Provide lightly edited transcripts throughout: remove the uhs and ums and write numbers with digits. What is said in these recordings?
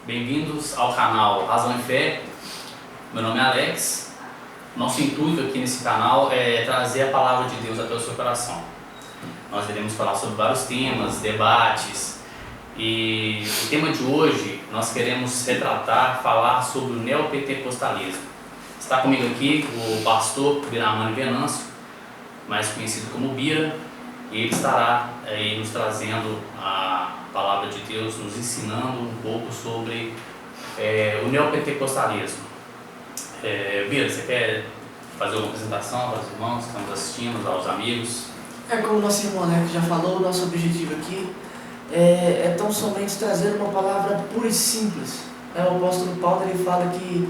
Bem-vindos ao canal Razão e Fé. Meu nome é Alex. Nosso intuito aqui nesse canal é trazer a palavra de Deus até o seu coração. Nós iremos falar sobre vários temas, debates, e o tema de hoje nós queremos falar sobre o neopentecostalismo. Está comigo aqui o pastor Biramani Venâncio, mais conhecido como Bira, e ele estará aí nos trazendo a palavra de Deus, nos ensinando um pouco sobre o neopentecostalismo. Bira, você quer fazer uma apresentação para os irmãos que estamos assistindo, aos amigos? Como o nosso irmão Alex já falou, o nosso objetivo aqui é tão somente trazer uma palavra pura e simples. O apóstolo Paulo ele fala que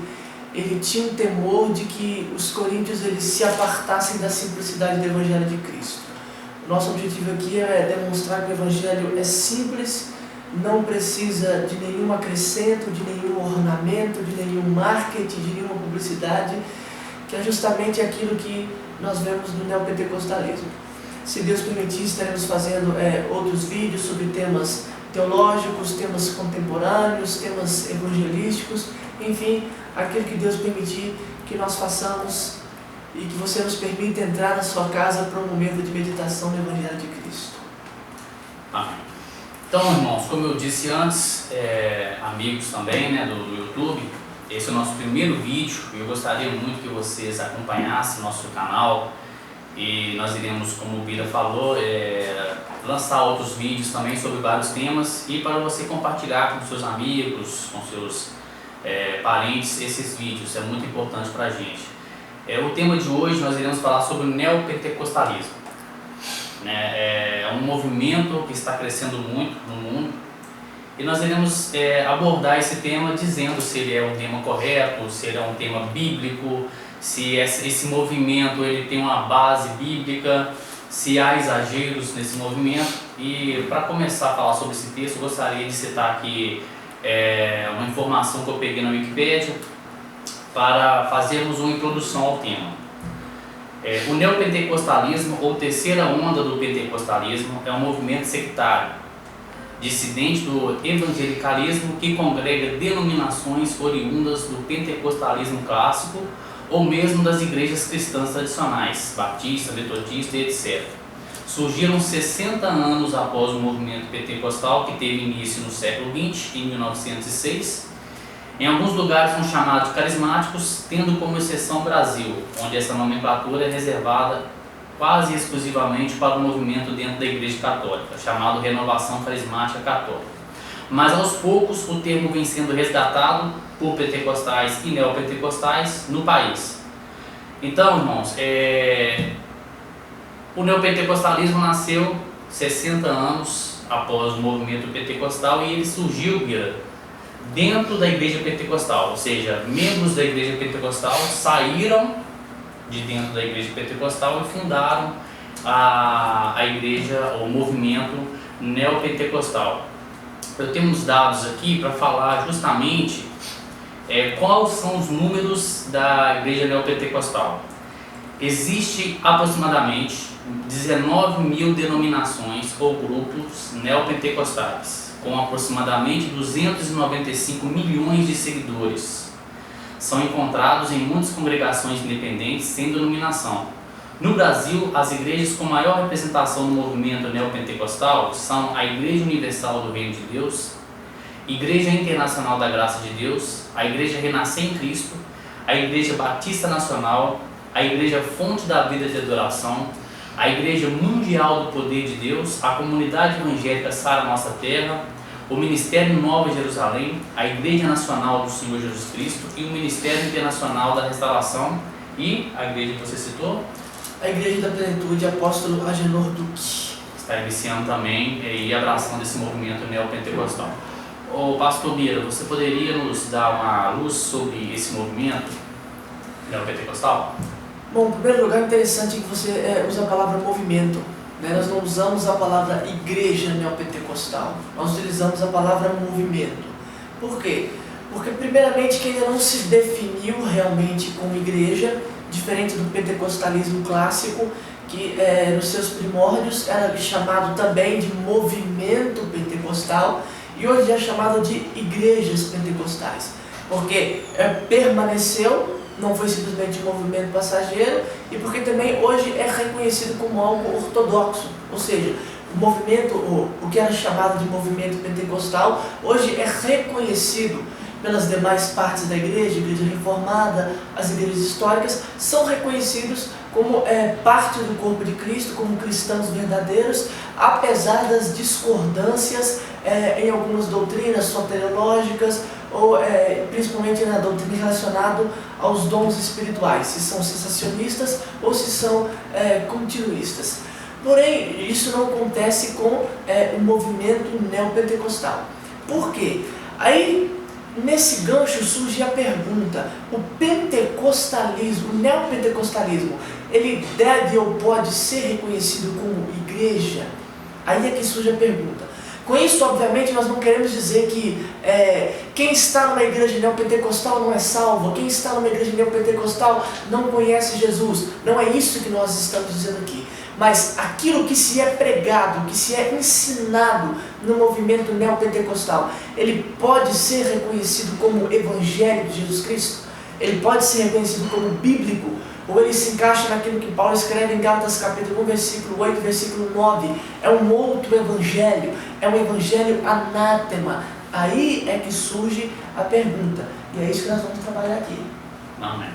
ele tinha um temor de que os coríntios eles se apartassem da simplicidade do Evangelho de Cristo. Nosso objetivo aqui é demonstrar que o Evangelho é simples, não precisa de nenhum acrescento, de nenhum ornamento, de nenhum marketing, de nenhuma publicidade, que é justamente aquilo que nós vemos no neopentecostalismo. Se Deus permitir, estaremos fazendo outros vídeos sobre temas teológicos, temas contemporâneos, temas evangelísticos, enfim, aquilo que Deus permitir que nós façamos e que você nos permita entrar na sua casa para um momento de meditação no Evangelho de Cristo. Amém. Então, irmãos, como eu disse antes, amigos também do YouTube, esse é o nosso primeiro vídeo e eu gostaria muito que vocês acompanhassem nosso canal, e nós iremos, como o Bira falou, lançar outros vídeos também sobre vários temas, e para você compartilhar com seus amigos, com seus parentes esses vídeos, é muito importante para a gente. O tema de hoje nós iremos falar sobre o neopentecostalismo. É um movimento que está crescendo muito no mundo, e nós iremos abordar esse tema dizendo se ele é um tema correto, se ele é um tema bíblico, se esse movimento ele tem uma base bíblica, se há exageros nesse movimento. E para começar a falar sobre esse texto, eu gostaria de citar aqui uma informação que eu peguei na Wikipédia, para fazermos uma introdução ao tema. O neopentecostalismo, ou terceira onda do pentecostalismo, é um movimento sectário, dissidente do evangelicalismo, que congrega denominações oriundas do pentecostalismo clássico ou mesmo das igrejas cristãs tradicionais, batista, metodista e etc. Surgiram 60 anos após o movimento pentecostal, que teve início no século XX, em 1906. Em alguns lugares são chamados de carismáticos, tendo como exceção o Brasil, onde essa nomenclatura é reservada quase exclusivamente para o movimento dentro da Igreja Católica, chamado Renovação Carismática Católica. Mas aos poucos o termo vem sendo resgatado por pentecostais e neopentecostais no país. Então, irmãos, o neopentecostalismo nasceu 60 anos após o movimento pentecostal, e ele surgiu, dentro da igreja pentecostal, ou seja, membros da igreja pentecostal saíram de dentro da igreja pentecostal e fundaram a igreja, o movimento neopentecostal. Eu tenho uns dados aqui para falar justamente quais são os números da igreja neopentecostal. Existe aproximadamente 19 mil denominações ou grupos neopentecostais, com aproximadamente 295 milhões de seguidores. São encontrados em muitas congregações independentes sem denominação. No Brasil, as igrejas com maior representação no movimento neopentecostal são a Igreja Universal do Reino de Deus, Igreja Internacional da Graça de Deus, a Igreja Renascer em Cristo, a Igreja Batista Nacional, a Igreja Fonte da Vida de Adoração, a Igreja Mundial do Poder de Deus, a Comunidade Evangélica Sara Nossa Terra, o Ministério Nova Jerusalém, a Igreja Nacional do Senhor Jesus Cristo e o Ministério Internacional da Restauração, e a igreja que você citou? A Igreja da Plenitude, apóstolo Agenor Duque. Está iniciando também e abraçando esse movimento neopentecostal. Pastor Bira, você poderia nos dar uma luz sobre esse movimento neopentecostal? Bom, em primeiro lugar, é interessante que você usa a palavra movimento. Nós não usamos a palavra igreja neopentecostal, nós utilizamos a palavra movimento. Por quê? Porque, primeiramente, que ainda não se definiu realmente como igreja, diferente do pentecostalismo clássico, que nos seus primórdios era chamado também de movimento pentecostal, e hoje é chamado de igrejas pentecostais, porque permaneceu, não foi simplesmente um movimento passageiro, e porque também hoje é reconhecido como algo ortodoxo, ou seja, o movimento, o que era chamado de movimento pentecostal, hoje é reconhecido pelas demais partes da igreja, a igreja reformada, as igrejas históricas, são reconhecidos como parte do corpo de Cristo, como cristãos verdadeiros, apesar das discordâncias em algumas doutrinas soteriológicas, ou principalmente na doutrina relacionada aos dons espirituais, se são cessacionistas ou se são continuistas. Porém, isso não acontece com o movimento neopentecostal. Por quê? Aí, nesse gancho surge a pergunta: o pentecostalismo, o neopentecostalismo, ele deve ou pode ser reconhecido como igreja? Aí é que surge a pergunta. Com isso, obviamente, nós não queremos dizer que quem está numa igreja neopentecostal não é salvo, quem está numa igreja neopentecostal não conhece Jesus. Não é isso que nós estamos dizendo aqui. Mas aquilo que se é pregado, que se é ensinado no movimento neopentecostal, ele pode ser reconhecido como Evangelho de Jesus Cristo? Ele pode ser reconhecido como bíblico? Ou ele se encaixa naquilo que Paulo escreve em Gálatas capítulo 1, versículo 8, versículo 9. É um outro evangelho, é um evangelho anátema. Aí é que surge a pergunta. E é isso que nós vamos trabalhar aqui. Amém.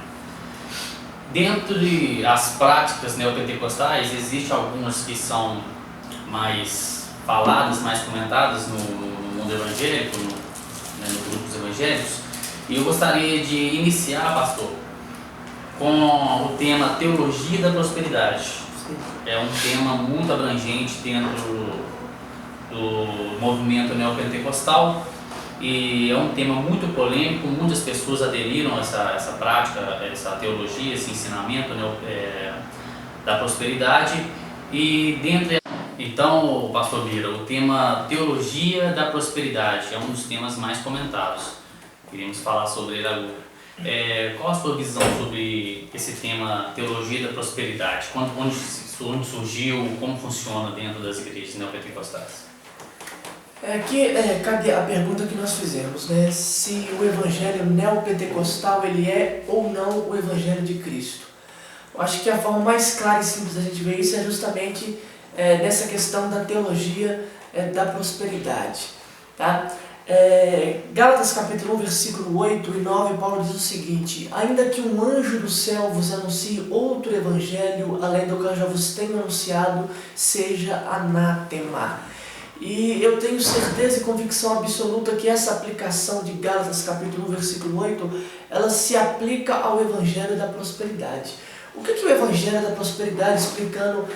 Dentro das práticas neopentecostais, existem algumas que são mais faladas, mais comentadas no mundo evangélico, no grupo dos evangélicos. E eu gostaria de iniciar, pastor, com o tema Teologia da Prosperidade. É um tema muito abrangente dentro do movimento neopentecostal e é um tema muito polêmico. Muitas pessoas aderiram a essa prática, essa teologia, esse ensinamento da prosperidade. E então, pastor Bira, o tema Teologia da Prosperidade é um dos temas mais comentados. Queríamos falar sobre ele agora. Qual a sua visão sobre esse tema Teologia da Prosperidade? Onde surgiu, como funciona dentro das igrejas neopentecostais? Aqui cabe a pergunta que nós fizemos, né? Se o evangelho neopentecostal ele é ou não o evangelho de Cristo. Eu acho que a forma mais clara e simples da gente ver isso é justamente nessa questão da teologia da prosperidade, tá? Gálatas capítulo 1, versículo 8 e 9, Paulo diz o seguinte: ainda que um anjo do céu vos anuncie outro evangelho, além do que eu já vos tenho anunciado, seja anátema. E eu tenho certeza e convicção absoluta que essa aplicação de Gálatas capítulo 1, versículo 8, ela se aplica ao evangelho da prosperidade. O que é o evangelho da prosperidade, explicando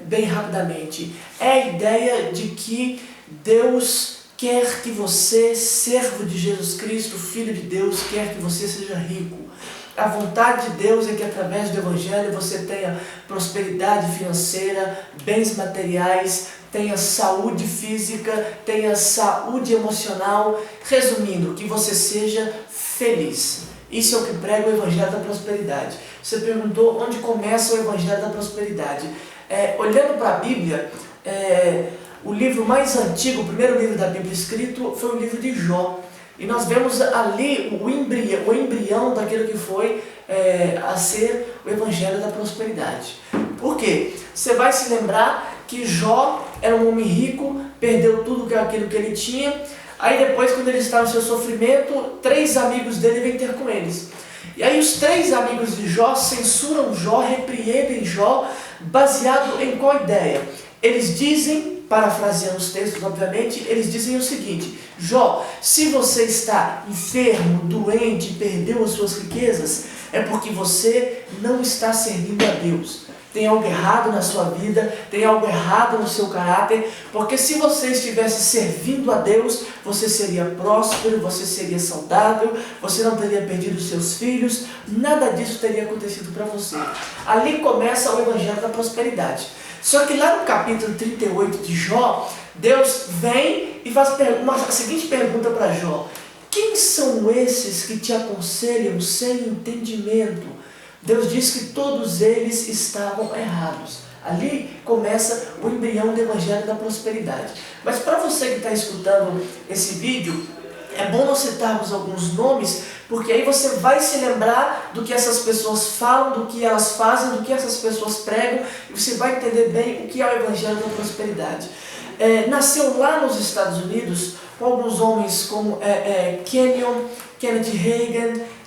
bem rapidamente? É a ideia de que Deus quer que você, servo de Jesus Cristo, filho de Deus, quer que você seja rico. A vontade de Deus é que através do evangelho você tenha prosperidade financeira, bens materiais, tenha saúde física, tenha saúde emocional. Resumindo, que você seja feliz. Isso é o que prega o evangelho da prosperidade. Você perguntou onde começa o evangelho da prosperidade. Olhando para a Bíblia, o livro mais antigo, o primeiro livro da Bíblia escrito, foi o livro de Jó. E nós vemos ali o embrião daquilo que foi a ser o evangelho da prosperidade. Por quê? Você vai se lembrar que Jó era um homem rico, perdeu tudo aquilo que ele tinha. Aí depois, quando ele está no seu sofrimento, 3 amigos dele vêm ter com eles. E aí os 3 amigos de Jó censuram Jó, repreendem Jó, baseado em qual ideia? Eles dizem, parafraseando os textos obviamente, eles dizem o seguinte: Jó, se você está enfermo, doente, perdeu as suas riquezas, é porque você não está servindo a Deus. Tem algo errado na sua vida, tem algo errado no seu caráter, porque se você estivesse servindo a Deus, você seria próspero, você seria saudável, você não teria perdido os seus filhos, nada disso teria acontecido para você. Ali começa o evangelho da prosperidade. Só que lá no capítulo 38 de Jó, Deus vem e faz a seguinte pergunta para Jó: quem são esses que te aconselham sem entendimento? Deus diz que todos eles estavam errados. Ali começa o embrião do Evangelho da Prosperidade. Mas para você que está escutando esse vídeo, é bom nós citarmos alguns nomes, porque aí você vai se lembrar do que essas pessoas falam, do que elas fazem, do que essas pessoas pregam, e você vai entender bem o que é o Evangelho da Prosperidade. Nasceu lá nos Estados Unidos com alguns homens como Kenneth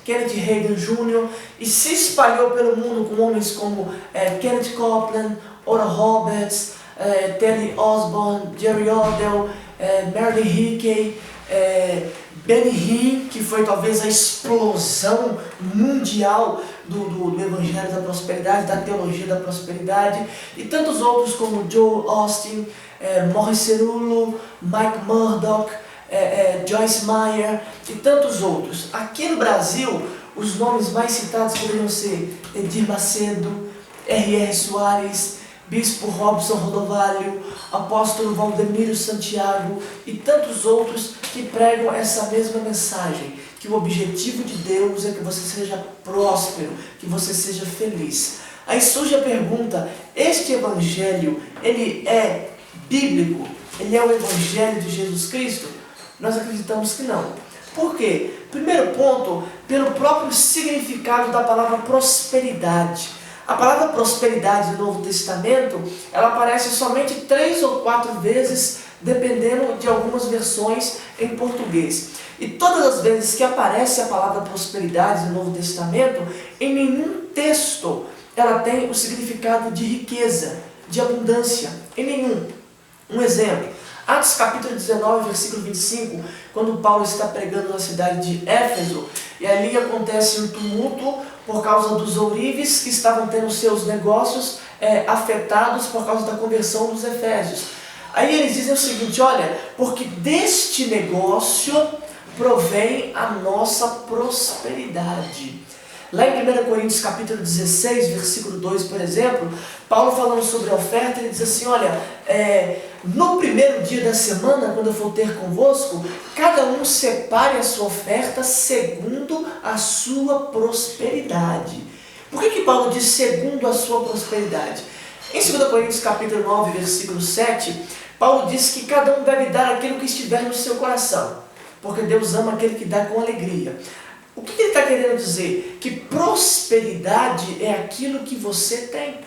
Hagin Jr., e se espalhou pelo mundo com homens como Kenneth Copeland, Oral Roberts, Terry Osborne, Jerry Odell, Merle Hickey, Benny Hinn, que foi talvez a explosão mundial do Evangelho da Prosperidade, da teologia da prosperidade, e tantos outros como Joel Austin, Morris Cerullo, Mike Murdock, Joyce Meyer e tantos outros. Aqui no Brasil, os nomes mais citados poderiam ser Edir Macedo, R.R. Soares, Bispo Robson Rodovalho, Apóstolo Valdemiro Santiago e tantos outros que pregam essa mesma mensagem, que o objetivo de Deus é que você seja próspero, que você seja feliz. Aí surge a pergunta, este Evangelho, ele é bíblico? Ele é o Evangelho de Jesus Cristo? Nós acreditamos que não. Por quê? Primeiro ponto, pelo próprio significado da palavra prosperidade. A palavra prosperidade no Novo Testamento, ela aparece somente 3 ou 4 vezes, dependendo de algumas versões em português. E todas as vezes que aparece a palavra prosperidade no Novo Testamento, em nenhum texto ela tem o significado de riqueza, de abundância, em nenhum. Um exemplo, Atos capítulo 19, versículo 25, quando Paulo está pregando na cidade de Éfeso, e ali acontece um tumulto por causa dos ourives que estavam tendo seus negócios afetados por causa da conversão dos efésios. Aí eles dizem o seguinte, olha, porque deste negócio provém a nossa prosperidade. Lá em 1 Coríntios capítulo 16, versículo 2, por exemplo, Paulo falando sobre a oferta, ele diz assim, olha, no primeiro dia da semana, quando eu for ter convosco, cada um separe a sua oferta segundo a sua prosperidade. Por que Paulo diz segundo a sua prosperidade? Em 2 Coríntios capítulo 9, versículo 7, Paulo diz que cada um deve dar aquilo que estiver no seu coração, porque Deus ama aquele que dá com alegria. O que ele está querendo dizer? Que prosperidade é aquilo que você tem.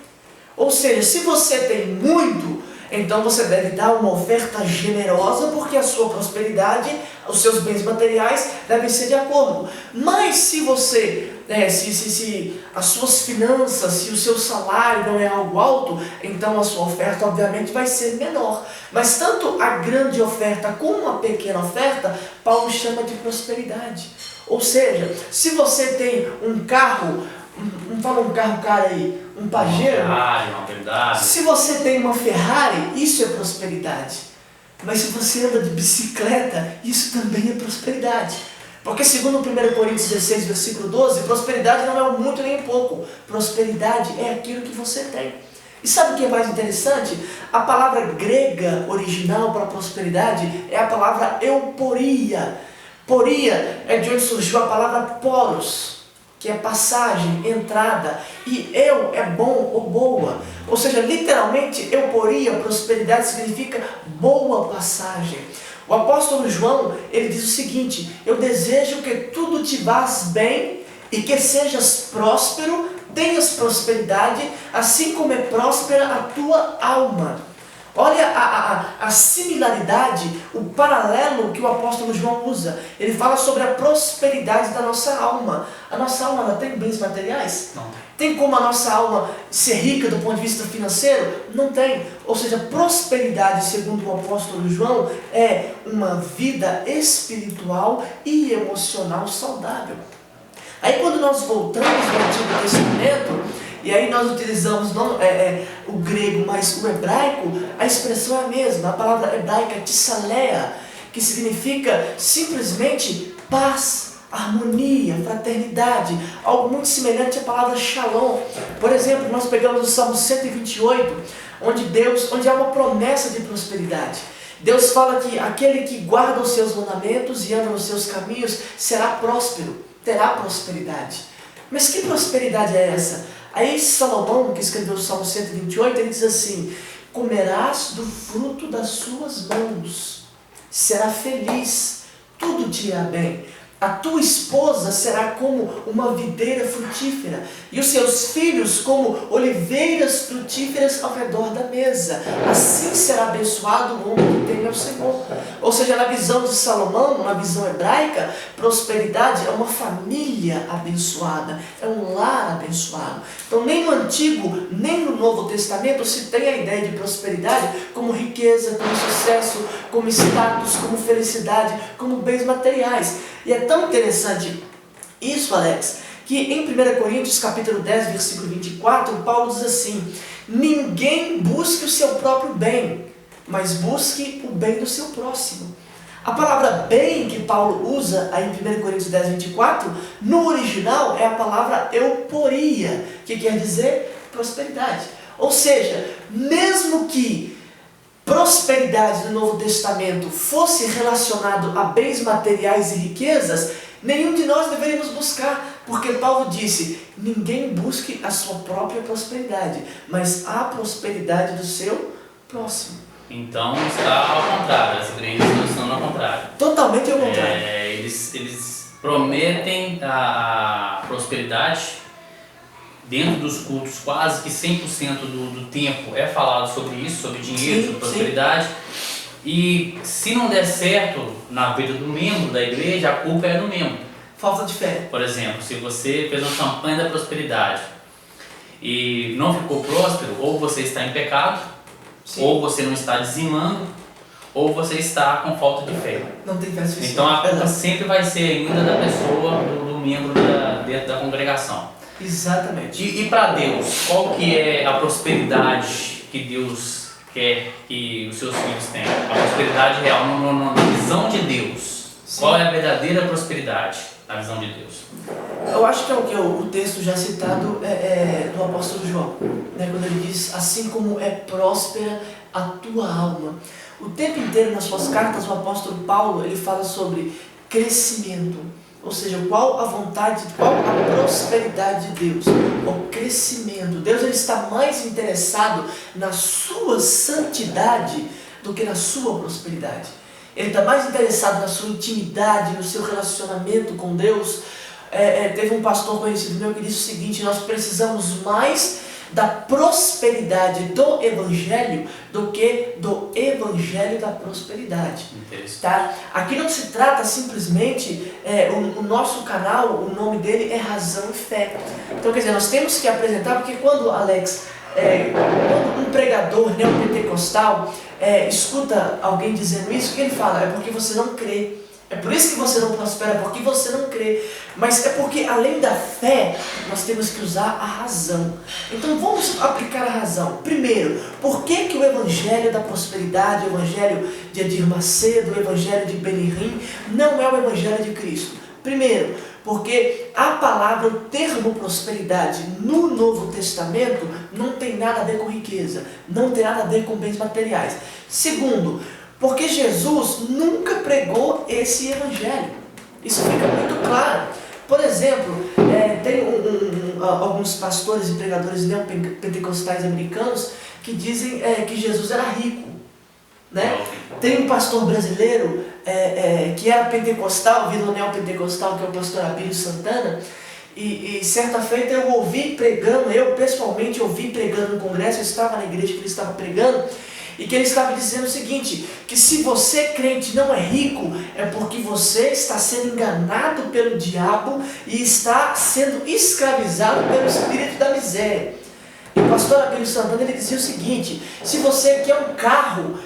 Ou seja, se você tem muito, então você deve dar uma oferta generosa, porque a sua prosperidade, os seus bens materiais devem ser de acordo. Mas se você, se as suas finanças, se o seu salário não é algo alto, então a sua oferta obviamente vai ser menor. Mas tanto a grande oferta como a pequena oferta, Paulo chama de prosperidade. Ou seja, se você tem um carro, fala um carro caro aí, um Pajero, se você tem uma Ferrari, isso é prosperidade. Mas se você anda de bicicleta, isso também é prosperidade. Porque segundo 1 Coríntios 16, versículo 12, prosperidade não é o muito nem o pouco. Prosperidade é aquilo que você tem. E sabe o que é mais interessante? A palavra grega original para prosperidade é a palavra euporia. Poria é de onde surgiu a palavra poros, que é passagem, entrada, e eu é bom ou boa. Ou seja, literalmente, euporia, prosperidade, significa boa passagem. O apóstolo João, ele diz o seguinte, eu desejo que tudo te vás bem e que sejas próspero, tenhas prosperidade, assim como é próspera a tua alma. Olha a similaridade, o paralelo que o apóstolo João usa. Ele fala sobre a prosperidade da nossa alma. A nossa alma, ela tem bens materiais? Não. Tem como a nossa alma ser rica do ponto de vista financeiro? Não tem. Ou seja, prosperidade, segundo o apóstolo João, é uma vida espiritual e emocional saudável. Aí quando nós voltamos no Antigo Testamento, e aí nós utilizamos não o grego, mas o hebraico, a expressão é a mesma, a palavra hebraica tissaleia, que significa simplesmente paz, harmonia, fraternidade, algo muito semelhante à palavra shalom. Por exemplo, nós pegamos o Salmo 128, onde há uma promessa de prosperidade. Deus fala que aquele que guarda os seus mandamentos e anda nos seus caminhos será próspero, terá prosperidade. Mas que prosperidade é essa? Aí Salomão, que escreveu o Salmo 128, ele diz assim: comerás do fruto das suas mãos, será feliz, tudo te irá bem. A tua esposa será como uma videira frutífera, e os seus filhos como oliveiras frutíferas ao redor da mesa. Assim será abençoado o homem que teme ao Senhor. Ou seja, na visão de Salomão, na visão hebraica, prosperidade é uma família abençoada, é um lar abençoado. Então nem no Antigo, nem no Novo Testamento se tem a ideia de prosperidade como riqueza, como sucesso, como status, como felicidade, como bens materiais. E é tão interessante isso, Alex, que em 1 Coríntios capítulo 10, versículo 24, Paulo diz assim: ninguém busque o seu próprio bem, mas busque o bem do seu próximo. A palavra bem que Paulo usa aí em 1 Coríntios 10, 24, no original é a palavra euporia, que quer dizer prosperidade. Ou seja, mesmo que prosperidade no Novo Testamento fosse relacionado a bens materiais e riquezas, nenhum de nós deveríamos buscar, porque Paulo disse: ninguém busque a sua própria prosperidade, mas a prosperidade do seu próximo. Então está ao contrário, as igrejas não estão ao contrário. Totalmente ao contrário. Eles prometem a prosperidade. Dentro dos cultos, quase que 100% do tempo é falado sobre isso, sobre dinheiro, sobre prosperidade. E se não der certo na vida do membro da igreja, a culpa é do membro. Falta de fé. Por exemplo, se você fez uma campanha da prosperidade e não ficou próspero, ou você está em pecado, ou você não está dizimando, ou você está com falta de fé. Não tem fé suficiente. Então a culpa sempre vai ser ainda da pessoa, do membro dentro da congregação. Exatamente. E para Deus, qual que é a prosperidade que Deus quer que os seus filhos tenham? A prosperidade real, na visão de Deus. Sim. Qual é a verdadeira prosperidade na visão de Deus? Eu acho que é o texto já citado do apóstolo João, né, quando ele diz: assim como é próspera a tua alma. O tempo inteiro nas suas cartas, o apóstolo Paulo, ele fala sobre crescimento. Ou seja, qual a vontade, qual a prosperidade de Deus, o crescimento. Deus, ele está mais interessado na sua santidade do que na sua prosperidade. Ele está mais interessado na sua intimidade, no seu relacionamento com Deus. Teve um pastor conhecido meu que disse o seguinte: nós precisamos mais da prosperidade do Evangelho do que do Evangelho da prosperidade. Tá? Aqui não se trata simplesmente, o nosso canal, o nome dele é Razão e Fé. Então, quer dizer, nós temos que apresentar, porque quando, Alex, quando um pregador neopentecostal escuta alguém dizendo isso, o que ele fala? É porque você não crê. É por isso que você não prospera, porque você não crê. Mas é porque, além da fé, nós temos que usar a razão. Então vamos aplicar a razão. Primeiro, por que o Evangelho da prosperidade, o Evangelho de Edir Macedo, o Evangelho de Benihim, não é o Evangelho de Cristo? Primeiro, porque a palavra, o termo prosperidade no Novo Testamento não tem nada a ver com riqueza, não tem nada a ver com bens materiais. Segundo, porque Jesus nunca pregou esse evangelho. Isso fica muito claro. Por exemplo, tem alguns pastores e pregadores neopentecostais americanos que dizem que Jesus era rico. Né? Tem um pastor brasileiro que era pentecostal, virou neopentecostal, que é o pastor Abílio Santana. E certa feita eu ouvi pregando, eu pessoalmente ouvi pregando no congresso, eu estava na igreja que ele estava pregando, e que ele estava dizendo o seguinte: que se você, crente, não é rico, é porque você está sendo enganado pelo diabo e está sendo escravizado pelo espírito da miséria. E o pastor Abílio Santana, ele dizia o seguinte: se você quer um carro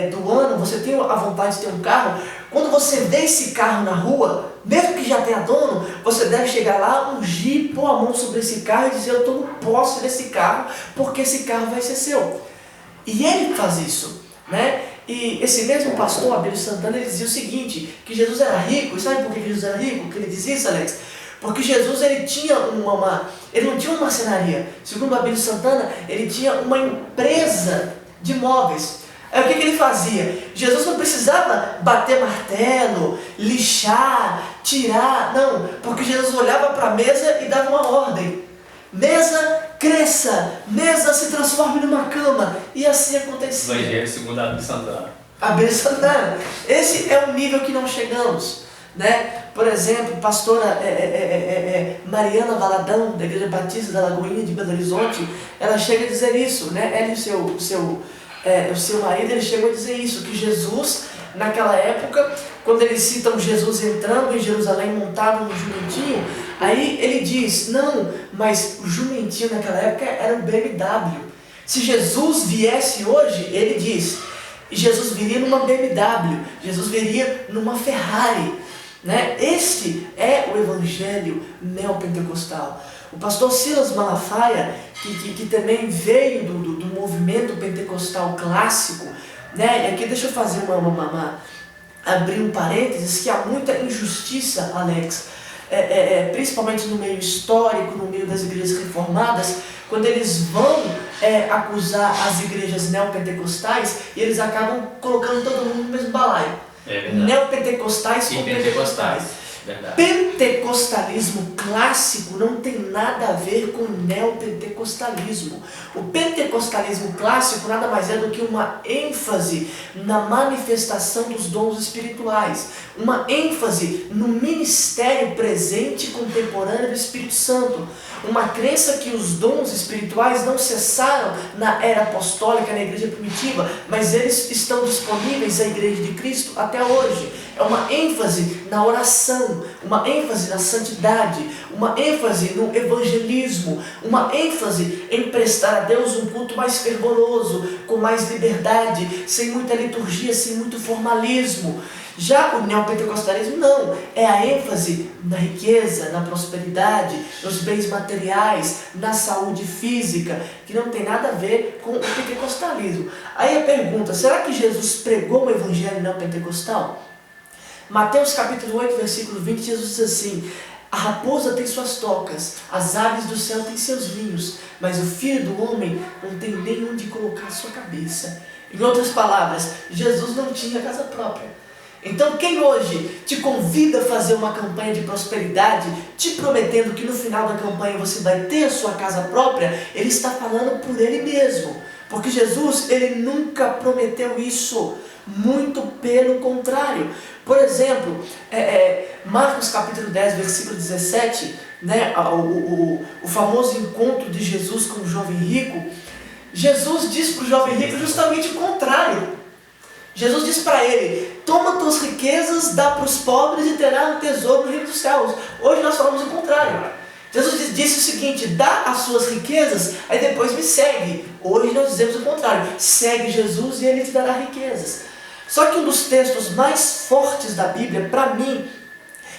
do ano, você tem a vontade de ter um carro, quando você vê esse carro na rua, mesmo que já tenha dono, você deve chegar lá, ungir, pôr a mão sobre esse carro e dizer: eu estou no posse desse carro, porque esse carro vai ser seu. E ele faz isso, né? E esse mesmo pastor, Abílio Santana, ele dizia o seguinte: que Jesus era rico. E sabe por que Jesus era rico? Que ele dizia isso, Alex? Porque Jesus, ele tinha ele não tinha uma marcenaria. Segundo Abílio Santana, ele tinha uma empresa de móveis. Aí o que ele fazia? Jesus não precisava bater martelo, lixar, tirar, não, porque Jesus olhava para a mesa e dava uma ordem. mesa cresça, mesa se transforme numa cama. E assim acontecia. Evangelho segundo a Bíblia Santana. A Bíblia Santana. Esse é o nível que nós chegamos, né? Por exemplo, pastora Mariana Valadão, da Igreja Batista da Lagoinha de Belo Horizonte, ela chega a dizer isso, né? Ela e o seu marido, ele chegou a dizer isso, que Jesus, naquela época, quando eles citam Jesus entrando em Jerusalém montado no jumentinho, aí ele diz, não, mas o jumentinho naquela época era um BMW. Se Jesus viesse hoje, ele diz, Jesus viria numa BMW, Jesus viria numa Ferrari, né? Este é o evangelho neopentecostal. O pastor Silas Malafaia, que também veio do movimento pentecostal clássico, né? E aqui deixa eu fazer abrir um parênteses, que há muita injustiça, Alex, principalmente no meio histórico, no meio das igrejas reformadas, quando eles vão acusar as igrejas neopentecostais, e eles acabam colocando todo mundo no mesmo balaio. Neopentecostais com pentecostais. Verdade. Pentecostalismo clássico não tem nada a ver com neopentecostalismo. O pentecostalismo clássico nada mais é do que uma ênfase na manifestação dos dons espirituais, uma ênfase no ministério presente e contemporâneo do Espírito Santo, uma crença que os dons espirituais não cessaram na era apostólica, na igreja primitiva, mas eles estão disponíveis à igreja de Cristo até hoje. É uma ênfase na oração, uma ênfase na santidade, uma ênfase no evangelismo, uma ênfase em prestar a Deus um culto mais fervoroso, com mais liberdade, sem muita liturgia, sem muito formalismo. Já o neopentecostalismo não, é a ênfase na riqueza, na prosperidade, nos bens materiais, na saúde física, que não tem nada a ver com o pentecostalismo. Aí a pergunta, será que Jesus pregou o evangelho neopentecostal? Mateus capítulo 8, versículo 20, Jesus diz assim, a raposa tem suas tocas, as aves do céu têm seus ninhos, mas o filho do homem não tem nem onde colocar a sua cabeça. Em outras palavras, Jesus não tinha casa própria. Então quem hoje te convida a fazer uma campanha de prosperidade, te prometendo que no final da campanha você vai ter a sua casa própria, ele está falando por ele mesmo. Porque Jesus, ele nunca prometeu isso, muito pelo contrário. Por exemplo, Marcos capítulo 10, versículo 17, né, o famoso encontro de Jesus com o jovem rico, Jesus diz para o jovem rico justamente o contrário. Jesus diz para ele, toma tuas riquezas, dá para os pobres e terá um tesouro no reino dos céus. Hoje nós falamos o contrário. Jesus disse o seguinte, dá as suas riquezas, aí depois me segue. Hoje nós dizemos o contrário, segue Jesus e ele te dará riquezas. Só que um dos textos mais fortes da Bíblia, para mim,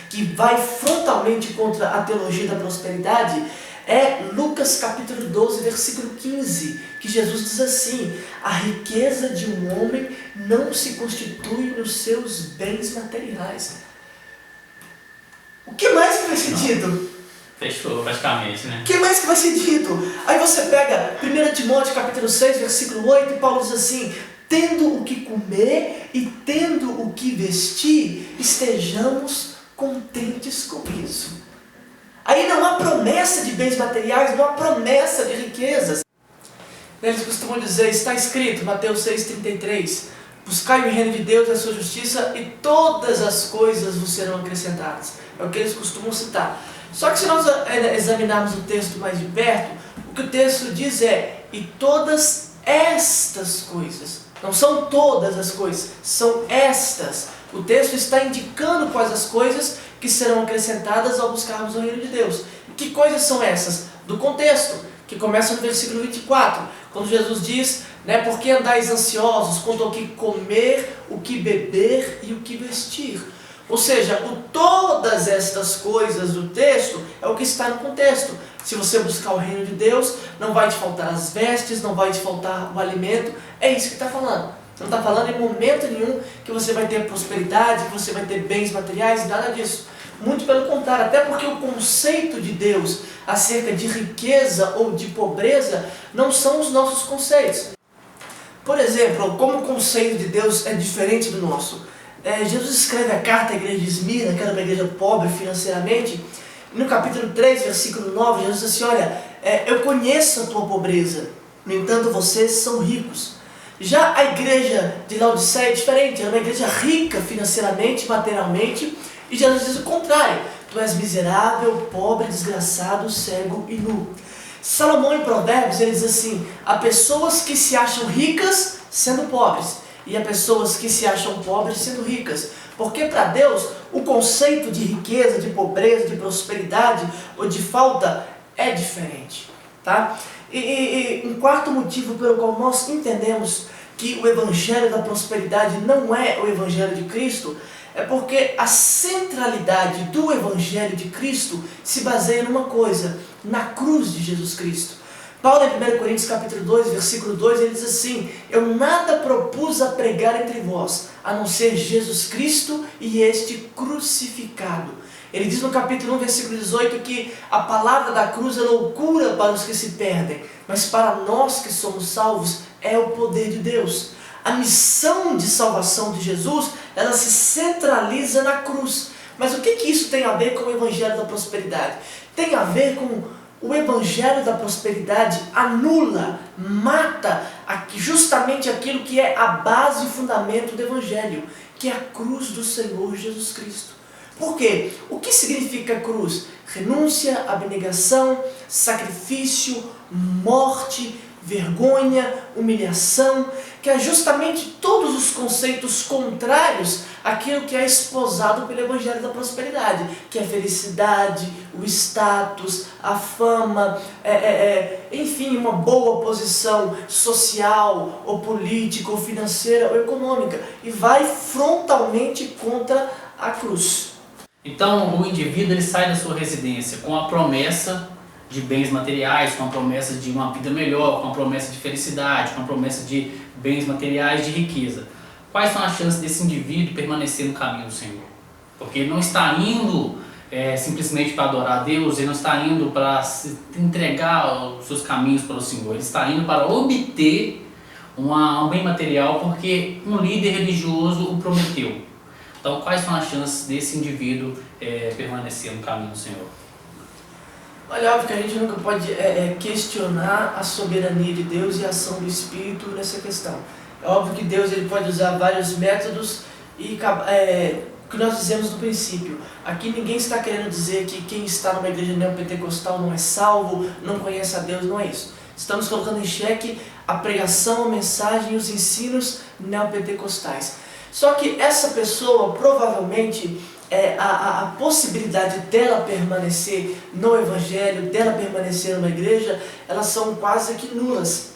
que vai frontalmente contra a teologia da prosperidade, é Lucas capítulo 12, versículo 15, que Jesus diz assim, a riqueza de um homem não se constitui nos seus bens materiais. O que mais que faz sentido? Fechou praticamente, né? O que mais que faz sentido? Aí você pega 1 Timóteo capítulo 6, versículo 8, e Paulo diz assim, tendo o que comer e tendo o que vestir, estejamos contentes com isso. Aí não há promessa de bens materiais, não há promessa de riquezas. Eles costumam dizer, está escrito, Mateus 6,33, buscai o reino de Deus e a sua justiça e todas as coisas vos serão acrescentadas. É o que eles costumam citar. Só que se nós examinarmos o texto mais de perto, o que o texto diz é, e todas estas coisas, não são todas as coisas, são estas. O texto está indicando quais as coisas que serão acrescentadas ao buscarmos o reino de Deus. Que coisas são essas? Do contexto, que começa no versículo 24, quando Jesus diz, né, por que andais ansiosos quanto ao que comer, o que beber e o que vestir? Ou seja, todas estas coisas do texto é o que está no contexto. Se você buscar o reino de Deus, não vai te faltar as vestes, não vai te faltar o alimento, é isso que está falando. Não está falando em momento nenhum que você vai ter prosperidade, que você vai ter bens materiais, nada disso. Muito pelo contrário, até porque o conceito de Deus acerca de riqueza ou de pobreza não são os nossos conceitos. Por exemplo, como o conceito de Deus é diferente do nosso. Jesus escreve a carta à igreja de Esmirna, que era uma igreja pobre financeiramente, No capítulo 3, versículo 9, Jesus diz assim, olha, eu conheço a tua pobreza, no entanto vocês são ricos. Já a igreja de Laodiceia é diferente, era uma igreja rica financeiramente, materialmente, e Jesus diz o contrário, tu és miserável, pobre, desgraçado, cego e nu. Salomão em Provérbios, ele diz assim, há pessoas que se acham ricas sendo pobres, e há pessoas que se acham pobres sendo ricas. Porque para Deus, o conceito de riqueza, de pobreza, de prosperidade ou de falta é diferente. Tá? E um quarto motivo pelo qual nós entendemos que o Evangelho da prosperidade não é o Evangelho de Cristo, é porque a centralidade do Evangelho de Cristo se baseia numa coisa, na cruz de Jesus Cristo. Paulo em 1 Coríntios capítulo 2, versículo 2, ele diz assim, eu nada propus a pregar entre vós, a não ser Jesus Cristo e este crucificado. Ele diz no capítulo 1, versículo 18, que a palavra da cruz é loucura para os que se perdem, mas para nós que somos salvos é o poder de Deus. A missão de salvação de Jesus, ela se centraliza na cruz. Mas o que isso tem a ver com o Evangelho da prosperidade? Tem a ver com o Evangelho da prosperidade anula, mata justamente aquilo que é a base e fundamento do Evangelho, que é a cruz do Senhor Jesus Cristo. Por quê? O que significa cruz? Renúncia, abnegação, sacrifício, morte, vergonha, humilhação, que é justamente todos os conceitos contrários àquilo que é esposado pelo Evangelho da prosperidade, que é a felicidade, o status, a fama, enfim, uma boa posição social, ou política, ou financeira, ou econômica, e vai frontalmente contra a cruz. Então o indivíduo ele sai da sua residência com a promessa de bens materiais, com a promessa de uma vida melhor, com a promessa de felicidade, com a promessa de bens materiais, de riqueza. Quais são as chances desse indivíduo permanecer no caminho do Senhor? Porque ele não está indo simplesmente para adorar a Deus, ele não está indo para entregar os seus caminhos para o Senhor, ele está indo para obter um bem material porque um líder religioso o prometeu. Então, quais são as chances desse indivíduo permanecer no caminho do Senhor? Olha, óbvio que a gente nunca pode questionar a soberania de Deus e a ação do Espírito nessa questão. É óbvio que Deus ele pode usar vários métodos e o que nós dizemos no princípio. Aqui ninguém está querendo dizer que quem está numa igreja neopentecostal não é salvo, não conhece a Deus, não é isso. Estamos colocando em xeque a pregação, a mensagem e os ensinos neopentecostais. Só que essa pessoa provavelmente a possibilidade dela permanecer no Evangelho, dela permanecer numa igreja, elas são quase que nulas.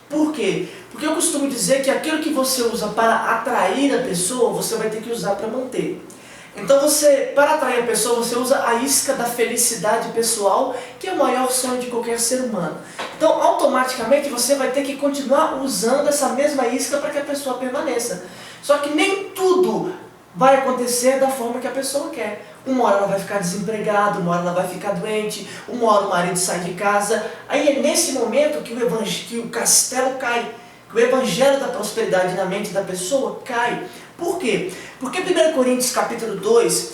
Por quê? Porque eu costumo dizer que aquilo que você usa para atrair a pessoa, você vai ter que usar para manter. Então para atrair a pessoa, você usa a isca da felicidade pessoal, que é o maior sonho de qualquer ser humano. Então, automaticamente, você vai ter que continuar usando essa mesma isca para que a pessoa permaneça. Só que nem tudo vai acontecer da forma que a pessoa quer. Uma hora ela vai ficar desempregada, uma hora ela vai ficar doente, uma hora o marido sai de casa. Aí é nesse momento que o castelo cai, que o Evangelho da prosperidade na mente da pessoa cai. Por quê? Porque 1 Coríntios capítulo 2,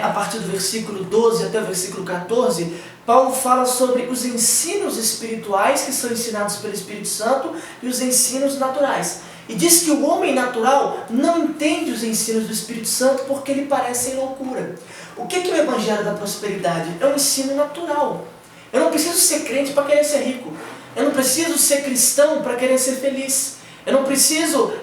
a partir do versículo 12 até o versículo 14, Paulo fala sobre os ensinos espirituais que são ensinados pelo Espírito Santo e os ensinos naturais. E diz que o homem natural não entende os ensinos do Espírito Santo porque lhe parecem loucura. O que é o Evangelho da prosperidade? É um ensino natural. Eu não preciso ser crente para querer ser rico. Eu não preciso ser cristão para querer ser feliz. Eu não preciso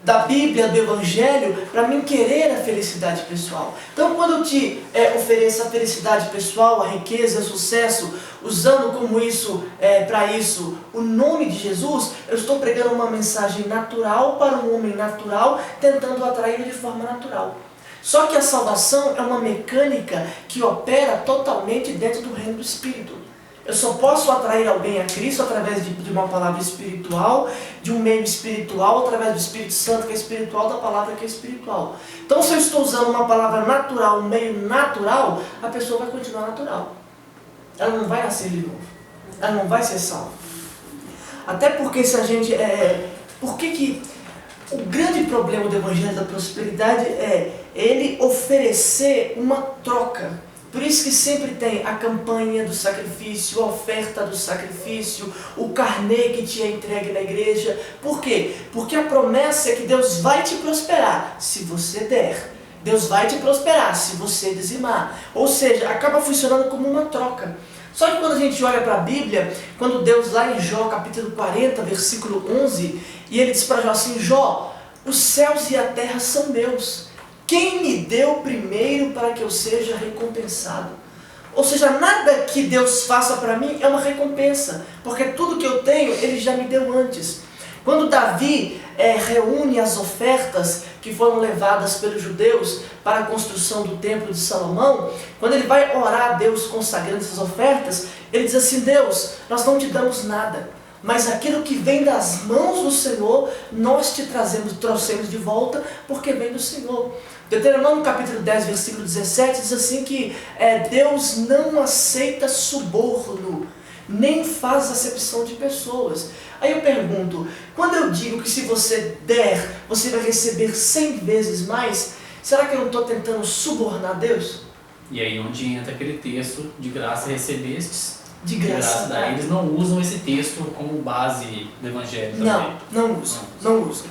da Bíblia, do Evangelho, para mim querer a felicidade pessoal. Então, quando eu te ofereço a felicidade pessoal, a riqueza, o sucesso, usando como isso, para isso, o nome de Jesus, eu estou pregando uma mensagem natural para um homem natural, tentando atraí-lo de forma natural. Só que a salvação é uma mecânica que opera totalmente dentro do reino do Espírito. Eu só posso atrair alguém a Cristo através de uma palavra espiritual, de um meio espiritual, através do Espírito Santo, que é espiritual, da palavra que é espiritual. Então, se eu estou usando uma palavra natural, um meio natural, a pessoa vai continuar natural. Ela não vai nascer de novo. Ela não vai ser salva. Até porque se a gente... Por que o grande problema do Evangelho da Prosperidade é ele oferecer uma troca Por isso que sempre tem a campanha do sacrifício, a oferta do sacrifício, o carnê que te é entregue na igreja. Por quê? Porque a promessa é que Deus vai te prosperar se você der. Deus vai te prosperar se você dizimar. Ou seja, acaba funcionando como uma troca. Só que quando a gente olha para a Bíblia, quando Deus lá em Jó, capítulo 40, versículo 11, e ele diz para Jó assim: Jó, os céus e a terra são meus. Quem me deu primeiro para que eu seja recompensado? Ou seja, nada que Deus faça para mim é uma recompensa, porque tudo que eu tenho, Ele já me deu antes. Quando Davi reúne as ofertas que foram levadas pelos judeus para a construção do templo de Salomão, quando ele vai orar a Deus consagrando essas ofertas, ele diz assim: Deus, nós não te damos nada, mas aquilo que vem das mãos do Senhor, nós te trouxemos de volta, porque vem do Senhor. Deuteronômio capítulo 10, versículo 17, diz assim que Deus não aceita suborno, nem faz acepção de pessoas. Aí eu pergunto, quando eu digo que se você der, você vai receber 100 vezes mais, será que eu não estou tentando subornar Deus? E aí onde entra aquele texto, de graça recebestes, De graça daí eles não usam esse texto como base do Evangelho também. Não usam.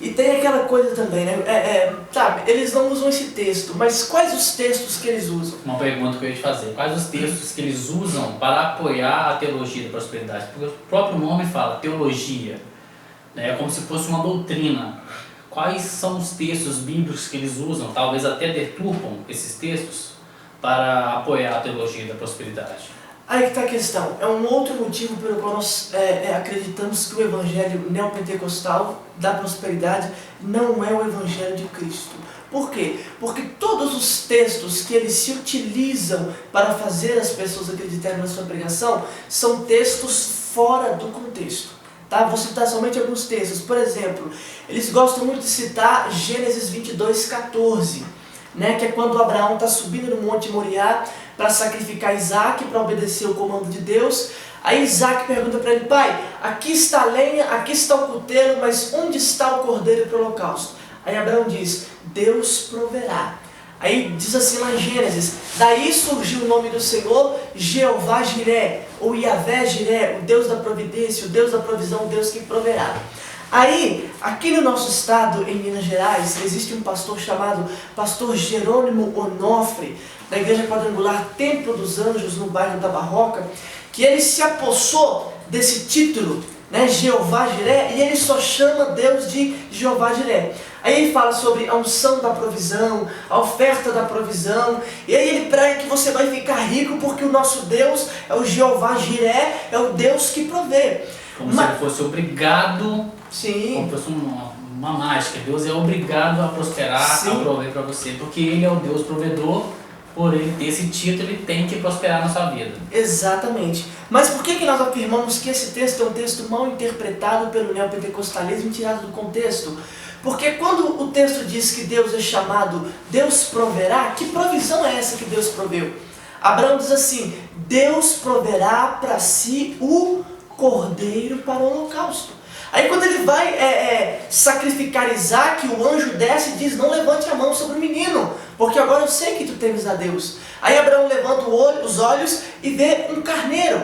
E tem aquela coisa também, né? Sabe, eles não usam esse texto, mas quais os textos que eles usam? Uma pergunta que eu ia te fazer: quais os textos que eles usam para apoiar a teologia da prosperidade? Porque o próprio nome fala teologia, né? É como se fosse uma doutrina. Quais são os textos bíblicos que eles usam, talvez até deturpam esses textos, para apoiar a teologia da prosperidade? Aí que está a questão. É um outro motivo pelo qual nós acreditamos que o evangelho neopentecostal da prosperidade não é o evangelho de Cristo. Por quê? Porque todos os textos que eles se utilizam para fazer as pessoas acreditarem na sua pregação são textos fora do contexto. Tá? Vou citar somente alguns textos. Por exemplo, eles gostam muito de citar Gênesis 22:14, né? Que é quando Abraão está subindo no Monte Moriá para sacrificar Isaac, para obedecer o comando de Deus. Aí Isaac pergunta para ele: pai, aqui está a lenha, aqui está o cutelo, mas onde está o cordeiro para o holocausto? Aí Abraão diz: Deus proverá. Aí diz assim lá em Gênesis: daí surgiu o nome do Senhor, Jeová Jiré, ou Yavé Jiré, o Deus da providência, o Deus da provisão, o Deus que proverá. Aí, aqui no nosso estado, em Minas Gerais, existe um pastor chamado Pastor Jerônimo Onofre, da Igreja Quadrangular Templo dos Anjos, no bairro da Barroca, que ele se apossou desse título, né, Jeová Jiré, e ele só chama Deus de Jeová Jiré. Aí ele fala sobre a unção da provisão, a oferta da provisão, e aí ele prega que você vai ficar rico porque o nosso Deus é o Jeová Jiré, é o Deus que provê. Como se ele fosse obrigado, sim, como se fosse uma mágica. Deus é obrigado a prosperar, sim, a prover para você, porque Ele é o Deus provedor. Por ele ter esse título, ele tem que prosperar na sua vida. Exatamente. Mas por que nós afirmamos que esse texto é um texto mal interpretado pelo neopentecostalismo e tirado do contexto? Porque quando o texto diz que Deus é chamado Deus proverá, que provisão é essa que Deus proveu? Abraão diz assim: Deus proverá para si o cordeiro para o holocausto. Aí quando ele vai sacrificar Isaac, o anjo desce e diz: não levante a mão sobre o menino, porque agora eu sei que tu temes a Deus. Aí Abraão levanta os olhos e vê um carneiro.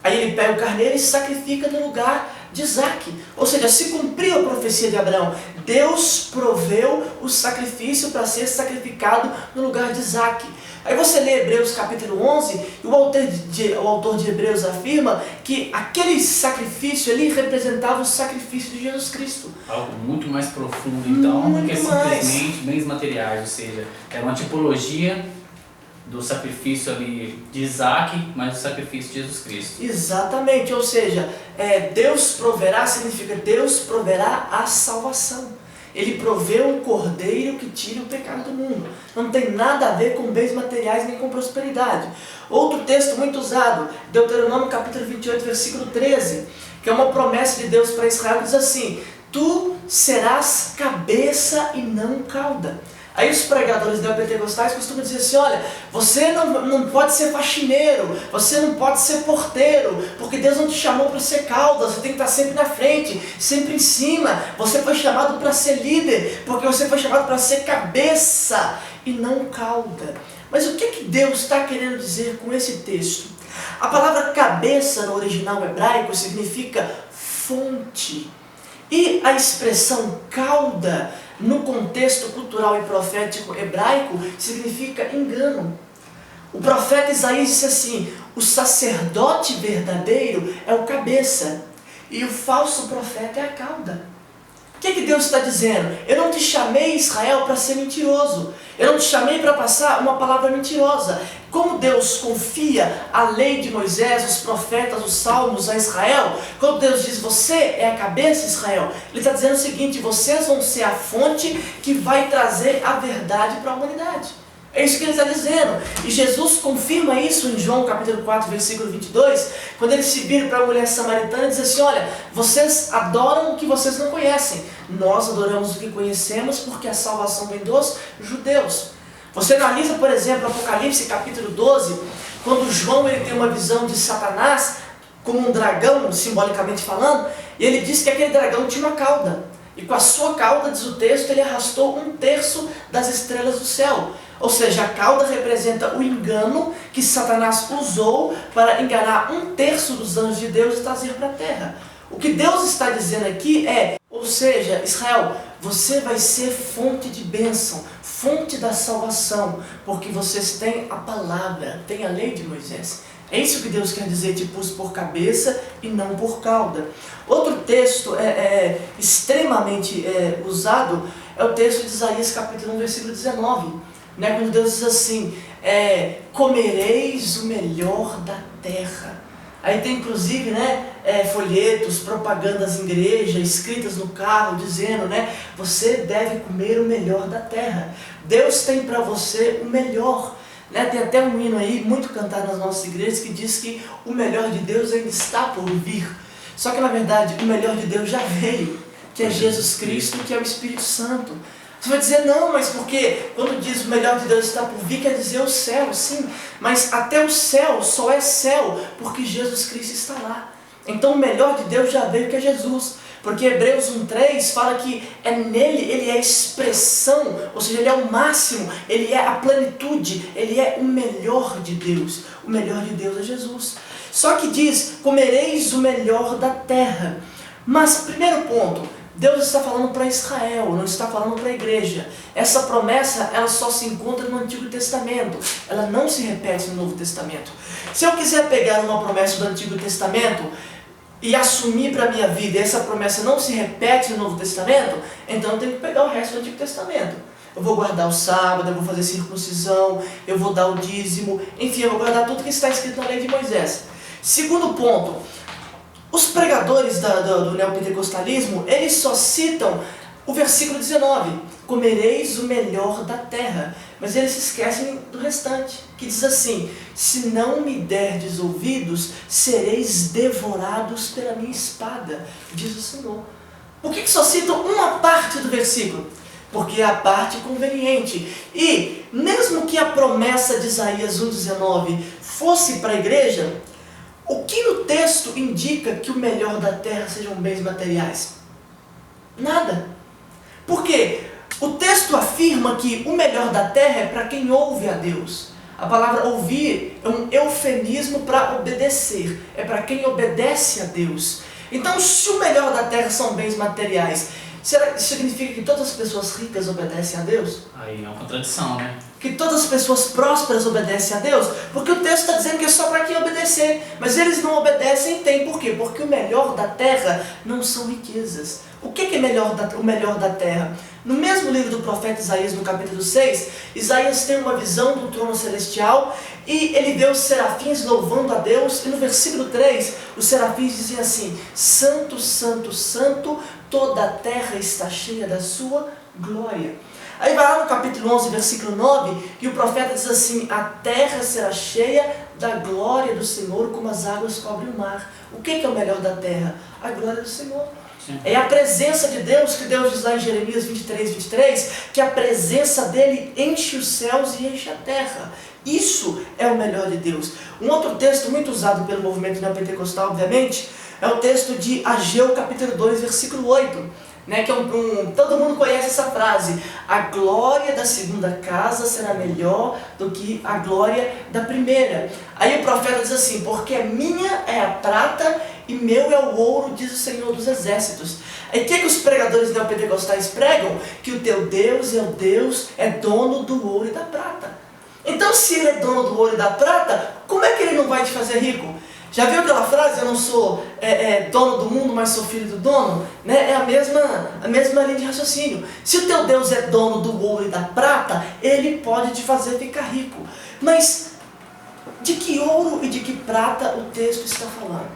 Aí ele pega o carneiro e sacrifica no lugar de Isaac. Ou seja, se cumpriu a profecia de Abraão. Deus proveu o sacrifício para ser sacrificado no lugar de Isaac. Aí você lê Hebreus capítulo 11, e o autor de Hebreus afirma que aquele sacrifício ali representava o sacrifício de Jesus Cristo. Algo muito mais profundo, então, do que simplesmente bens materiais, ou seja, era uma tipologia do sacrifício ali de Isaac, mas do sacrifício de Jesus Cristo. Exatamente, ou seja, Deus proverá significa Deus proverá a salvação. Ele proveu um cordeiro que tira o pecado do mundo. Não tem nada a ver com bens materiais nem com prosperidade. Outro texto muito usado, Deuteronômio capítulo 28, versículo 13, que é uma promessa de Deus para Israel, diz assim: tu serás cabeça e não cauda. Aí os pregadores neopentecostais costumam dizer assim: olha, você não pode ser faxineiro, você não pode ser porteiro, porque Deus não te chamou para ser cauda, você tem que estar sempre na frente, sempre em cima. Você foi chamado para ser líder, porque você foi chamado para ser cabeça e não cauda. Mas o que Deus está querendo dizer com esse texto? A palavra cabeça no original hebraico significa fonte. E a expressão cauda, no contexto cultural e profético hebraico, significa engano. O profeta Isaías disse assim: o sacerdote verdadeiro é o cabeça e o falso profeta é a cauda. O que Deus está dizendo? Eu não te chamei, Israel, para ser mentiroso. Eu não te chamei para passar uma palavra mentirosa. Como Deus confia a lei de Moisés, os profetas, os salmos a Israel, quando Deus diz, você é a cabeça, Israel, Ele está dizendo o seguinte: vocês vão ser a fonte que vai trazer a verdade para a humanidade. É isso que ele está dizendo. E Jesus confirma isso em João capítulo 4, versículo 22, quando ele se vira para a mulher samaritana e diz assim: olha, vocês adoram o que vocês não conhecem. Nós adoramos o que conhecemos porque a salvação vem dos judeus. Você analisa, por exemplo, Apocalipse capítulo 12, quando João ele tem uma visão de Satanás como um dragão, simbolicamente falando, e ele diz que aquele dragão tinha uma cauda. E com a sua cauda, diz o texto, ele arrastou 1/3 das estrelas do céu. Ou seja, a cauda representa o engano que Satanás usou para enganar 1/3 dos anjos de Deus e trazer para a terra. O que Deus está dizendo aqui é, ou seja, Israel, você vai ser fonte de bênção, fonte da salvação, porque vocês têm a palavra, têm a lei de Moisés. É isso que Deus quer dizer, te pus por cabeça e não por cauda. Outro texto extremamente usado é o texto de Isaías capítulo 1, versículo 19. Quando Deus diz assim, comereis o melhor da terra. Aí tem inclusive folhetos, propagandas em igreja, escritas no carro, dizendo, você deve comer o melhor da terra. Deus tem para você o melhor. Tem até um hino aí, muito cantado nas nossas igrejas, que diz que o melhor de Deus ainda está por vir. Só que na verdade, o melhor de Deus já veio, que é Jesus Cristo, que é o Espírito Santo. Você vai dizer, não, mas porque quando diz o melhor de Deus está por vir, quer dizer o céu, sim. Mas até o céu só é céu porque Jesus Cristo está lá. Então o melhor de Deus já veio, que é Jesus. Porque Hebreus 1:3 fala que nele, ele é a expressão, ou seja, ele é o máximo, ele é a plenitude, ele é o melhor de Deus. O melhor de Deus é Jesus. Só que diz, comereis o melhor da terra. Mas, primeiro ponto, Deus está falando para Israel, não está falando para a igreja. Essa promessa, ela só se encontra no Antigo Testamento. Ela não se repete no Novo Testamento. Se eu quiser pegar uma promessa do Antigo Testamento e assumir para a minha vida, e essa promessa não se repete no Novo Testamento, então eu tenho que pegar o resto do Antigo Testamento. Eu vou guardar o sábado, eu vou fazer circuncisão, eu vou dar o dízimo, enfim, eu vou guardar tudo que está escrito na lei de Moisés. Segundo ponto, os pregadores do neopentecostalismo, eles só citam o versículo 19, comereis o melhor da terra, mas eles se esquecem do restante, que diz assim, se não me derdes ouvidos, sereis devorados pela minha espada, diz o Senhor. Por que só citam uma parte do versículo? Porque é a parte conveniente. E mesmo que a promessa de Isaías 1,19 fosse para a igreja, o que no texto indica que o melhor da terra sejam bens materiais? Nada. Por quê? O texto afirma que o melhor da terra é para quem ouve a Deus. A palavra ouvir é um eufemismo para obedecer. É para quem obedece a Deus. Então, se o melhor da terra são bens materiais, será que isso significa que todas as pessoas ricas obedecem a Deus? Aí é uma contradição, né? Que todas as pessoas prósperas obedecem a Deus? Porque o texto está dizendo que é só para quem obedecer. Mas eles não obedecem e tem. Por quê? Porque o melhor da terra não são riquezas. O que é o melhor da terra? No mesmo livro do profeta Isaías, no capítulo 6, Isaías tem uma visão do trono celestial e ele vê os serafins louvando a Deus. E no versículo 3, os serafins dizem assim, Santo, Santo, Santo, toda a terra está cheia da sua glória. Aí vai lá no capítulo 11, versículo 9, e o profeta diz assim, a terra será cheia da glória do Senhor, como as águas cobrem o mar. O que é o melhor da terra? A glória do Senhor. Sim. É a presença de Deus, que Deus diz lá em Jeremias 23, que a presença dele enche os céus e enche a terra. Isso é o melhor de Deus. Um outro texto muito usado pelo movimento neopentecostal, obviamente, é o texto de Ageu, capítulo 2, versículo 8. né? Que todo mundo conhece essa frase: a glória da segunda casa será melhor do que a glória da primeira. Aí o profeta diz assim: porque minha é a prata e meu é o ouro, diz o Senhor dos Exércitos. Aí o que os pregadores neopentecostais pregam? Que o teu Deus é dono do ouro e da prata. Então, se ele é dono do ouro e da prata, como é que ele não vai te fazer rico? Já viu aquela frase: eu não sou dono do mundo, mas sou filho do dono? Né? É a mesma linha de raciocínio. Se o teu Deus é dono do ouro e da prata, ele pode te fazer ficar rico. Mas de que ouro e de que prata o texto está falando?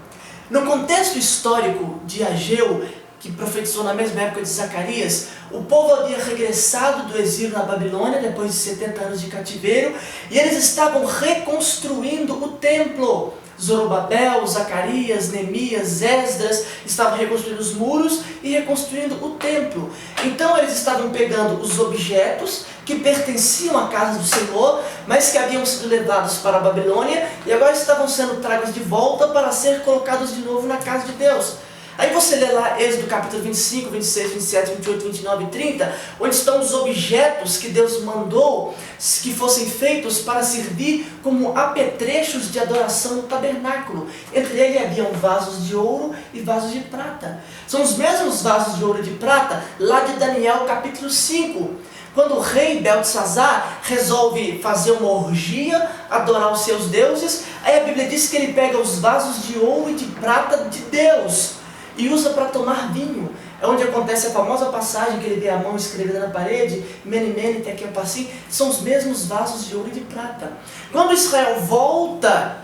No contexto histórico de Ageu, que profetizou na mesma época de Zacarias, o povo havia regressado do exílio na Babilônia depois de 70 anos de cativeiro, e eles estavam reconstruindo o templo. Zorobabel, Zacarias, Neemias, Esdras estavam reconstruindo os muros e reconstruindo o templo. Então eles estavam pegando os objetos que pertenciam à casa do Senhor, mas que haviam sido levados para a Babilônia e agora estavam sendo tragos de volta para ser colocados de novo na casa de Deus. Aí você lê lá Êxodo capítulo 25, 26, 27, 28, 29 e 30, onde estão os objetos que Deus mandou que fossem feitos para servir como apetrechos de adoração no tabernáculo. Entre eles haviam vasos de ouro e vasos de prata. São os mesmos vasos de ouro e de prata lá de Daniel capítulo 5. Quando o rei Beltesazar resolve fazer uma orgia, adorar os seus deuses, aí a Bíblia diz que ele pega os vasos de ouro e de prata de Deus e usa para tomar vinho. É onde acontece a famosa passagem que ele vê a mão escrevida na parede, Mene, Mene, Tekel, Parsim. São os mesmos vasos de ouro e de prata. Quando Israel volta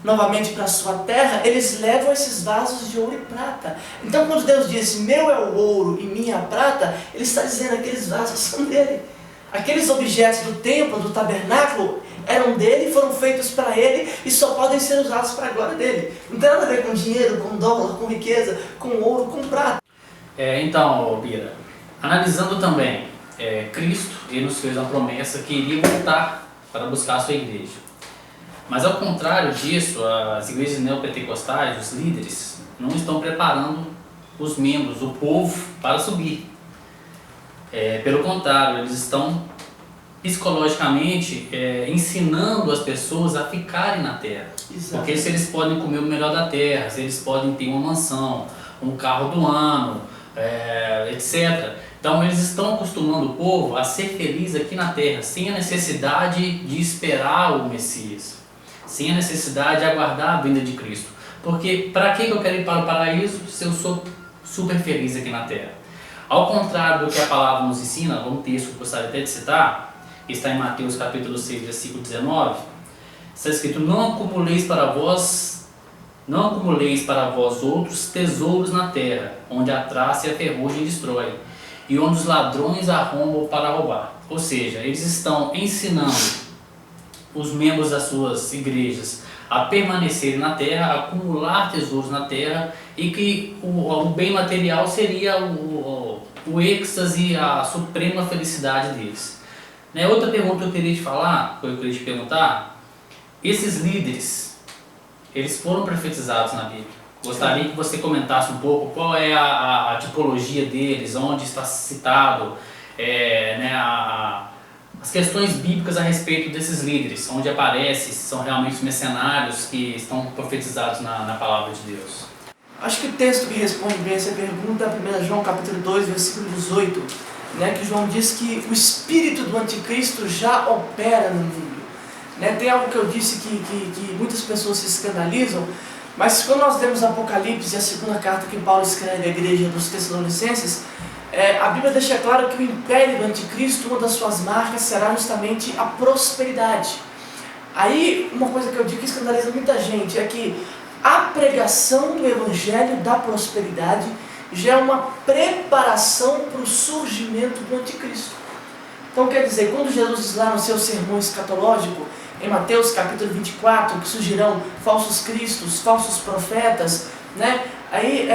novamente para a sua terra, eles levam esses vasos de ouro e prata. Então quando Deus diz: meu é o ouro e minha a prata, Ele está dizendo: aqueles vasos são dele. Aqueles objetos do templo, do tabernáculo, eram dele, foram feitos para ele e só podem ser usados para a glória dele. Não tem nada a ver com dinheiro, com dólar, com riqueza, com ouro, com prata. Então, Bira, analisando também, Cristo, Ele nos fez uma promessa que iria voltar para buscar a sua igreja. Mas ao contrário disso, as igrejas neopentecostais, os líderes, não estão preparando os membros, o povo, para subir. Pelo contrário, eles estão psicologicamente ensinando as pessoas a ficarem na terra. Exato. Porque se eles podem comer o melhor da terra, se eles podem ter uma mansão, um carro do ano, etc. Então eles estão acostumando o povo a ser feliz aqui na terra, sem a necessidade de esperar o Messias, sem a necessidade de aguardar a vinda de Cristo. Porque para que eu quero ir para o paraíso se eu sou super feliz aqui na terra? Ao contrário do que a palavra nos ensina, um texto que eu gostaria até de citar, que está em Mateus capítulo 6, versículo 19, está escrito: não acumuleis para vós outros tesouros na terra, onde a traça e a ferrugem destrói, e onde os ladrões arrombam para roubar. Ou seja, eles estão ensinando os membros das suas igrejas a permanecerem na terra, a acumular tesouros na terra, e que o bem material seria o êxtase, a suprema felicidade deles. Outra pergunta que eu queria te perguntar: esses líderes, eles foram profetizados na Bíblia? Gostaria que você comentasse um pouco qual é a tipologia deles, onde está citado, as questões bíblicas a respeito desses líderes, onde aparece, se são realmente os mercenários que estão profetizados na palavra de Deus. Acho que o texto que responde bem essa pergunta é 1 João capítulo 2, versículo 18, que João diz que o espírito do anticristo já opera no mundo. Tem algo que eu disse que muitas pessoas se escandalizam, mas quando nós lemos Apocalipse, a segunda carta que Paulo escreve à igreja dos Tessalonicenses, a Bíblia deixa claro que o império do anticristo, uma das suas marcas será justamente a prosperidade. Aí, uma coisa que eu digo que escandaliza muita gente é que a pregação do evangelho da prosperidade já é uma preparação para o surgimento do anticristo. Então quer dizer, quando Jesus diz lá no seu sermão escatológico, em Mateus capítulo 24, que surgirão falsos cristos, falsos profetas, Aí